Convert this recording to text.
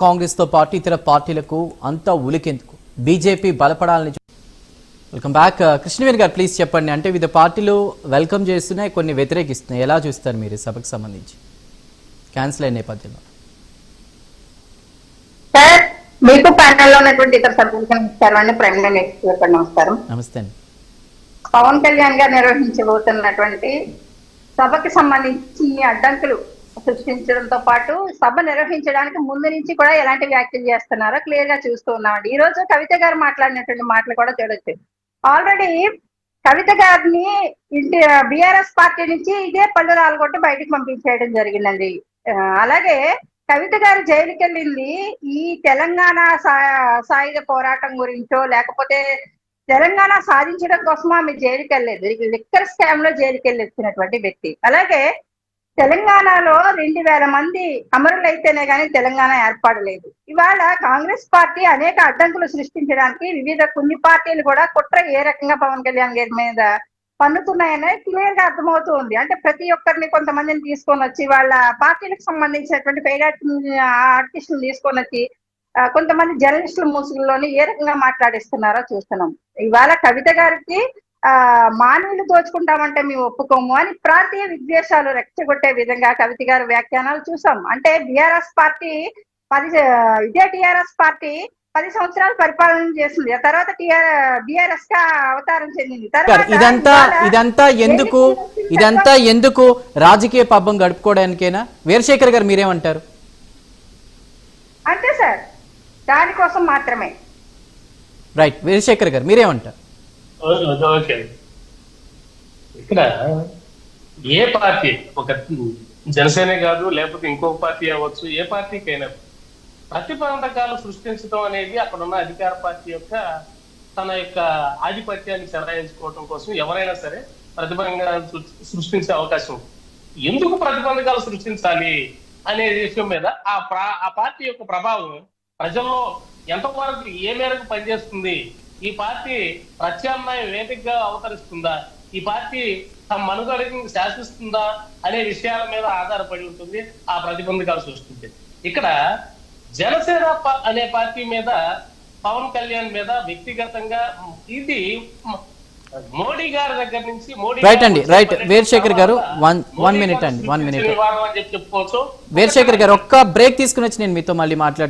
కాంగ్రెస్ తో పాటు ఇతర పార్టీలకు అంతా ఉలికెందుకు? బీజేపీ బలపడాలని. Welcome back. కృష్ణవేణి గారు ప్లీజ్ చెప్పండి. అంటే వివిధ పార్టీలు వెల్కమ్ చేస్తున్నాయి, కొన్ని వ్యతిరేకిస్తున్నాయి. ఎలా చూస్తారు మీరు సభకు సంబంధించి క్యాన్సిల్ అయిన నేపథ్యంలో? సార్, మీకు ప్యానెల్లో ఉన్నటువంటి ఇతర సభ్యులకు నమస్కారం. ప్రైమ్ మినిస్టర్ నమస్కారం. నమస్తే అండి. పవన్ కళ్యాణ్ గారు నిర్వహించబోతున్నటువంటి సభకి సంబంధించి అడ్డంకులు సృష్టించడంతో పాటు సభ నిర్వహించడానికి ముందు నుంచి కూడా ఎలాంటి వ్యాఖ్యలు చేస్తున్నారో క్లియర్ గా చూస్తూ ఉన్నామండి. ఈ రోజు కవిత గారు మాట్లాడినటువంటి మాటలు కూడా చూడొచ్చు. ఆల్రెడీ కవిత గారిని బీఆర్ఎస్ పార్టీ నుంచి ఇదే పళ్ళు రాలగొట్టి బయటకు పంపించేయడం జరిగిందండి. అలాగే కవిత గారు జైలుకి వెళ్ళింది ఈ తెలంగాణ సాయుధ పోరాటం గురించో లేకపోతే తెలంగాణ సాధించడం కోసం ఆమె జైలుకి వెళ్ళలేదు. లిక్కర్ స్కామ్ లో జైలుకి వెళ్ళి వచ్చినటువంటి వ్యక్తి. అలాగే తెలంగాణలో 2000 మంది అమరులైతేనే కానీ తెలంగాణ ఏర్పడలేదు. ఇవాళ కాంగ్రెస్ పార్టీ అనేక అడ్డంకులు సృష్టించడానికి వివిధ కొన్ని పార్టీలు కూడా కుట్ర ఏ రకంగా పవన్ కళ్యాణ్ గారి మీద పన్నుతున్నాయనే క్లియర్ గా అర్థమవుతూ ఉంది. అంటే ప్రతి ఒక్కరిని కొంతమందిని తీసుకొని వచ్చి వాళ్ళ పార్టీలకు సంబంధించినటువంటి పెయిడ్ ఆర్టిస్టులు తీసుకొని వచ్చి కొంతమంది జర్నలిస్టుల ముసుగుల్లోని ఏ రకంగా మాట్లాడిస్తున్నారో చూస్తున్నాం. ఇవాళ కవిత గారికి మానవులు దోచుకుంటామంటే మేము ఒప్పుకోము అని ప్రాంతీయ విద్వేషాలు రెచ్చగొట్టే విధంగా కవిత గారి వ్యాఖ్యానాలు చూసాం. అంటే బీఆర్ఎస్ పార్టీ ఇదే టీఆర్ఎస్ పార్టీ 10 సంవత్సరాలు పరిపాలన చేసింది. ఆ తర్వాత బీఆర్ఎస్ గా అవతారం చెందింది. ఇదంతా ఎందుకు రాజకీయ పబ్బం గడుపుకోవడానికేనా? వీరశేఖర్ గారు మీరేమంటారు? అంతే సార్, దానికోసం మాత్రమే. రైట్, వీరశేఖర్ గారు మీరేమంటారు? ఓకే, ఇక్కడ ఏ పార్టీ, ఒక జనసేన కాదు లేకపోతే ఇంకొక పార్టీ అవ్వచ్చు, ఏ పార్టీకైనా ప్రతిబంధకాలు సృష్టించడం అనేది అక్కడ ఉన్న అధికార పార్టీ యొక్క తన యొక్క ఆధిపత్యాన్ని చెలాయించుకోవడం కోసం ఎవరైనా సరే ప్రతిబంధకాలు సృష్టించే అవకాశం ఉంది. ఎందుకు ప్రతిబంధకాలు సృష్టించాలి అనే విషయం మీద ఆ పార్టీ యొక్క ప్రభావం ప్రజల్లో ఎంతవరకు ఏ మేరకు పనిచేస్తుంది, ఈ పార్టీ ప్రత్యామ్నాయ వేదికగా అవతరిస్తుందా, ఈ పార్టీ తమ మనుగడని శాసిస్తుందా అనే విషయాల మీద ఆధారపడి ఉంటుంది ఆ ప్రతిబంధకాలు సృష్టించేది. ఇక్కడ జనసేన అనే పార్టీ మీద, పవన్ కళ్యాణ్ మీద వ్యక్తిగతంగా ఇది మోడీ గారి దగ్గర నుంచి రైట్ వీరశేఖర్ గారు 1 మినిట్ అండి, 1 మినిట్. చెప్పుకోవచ్చు. వీరశేఖర్ గారు ఒక్క బ్రేక్ తీసుకుని వచ్చి నేను మీతో మళ్ళీ మాట్లాడతాను.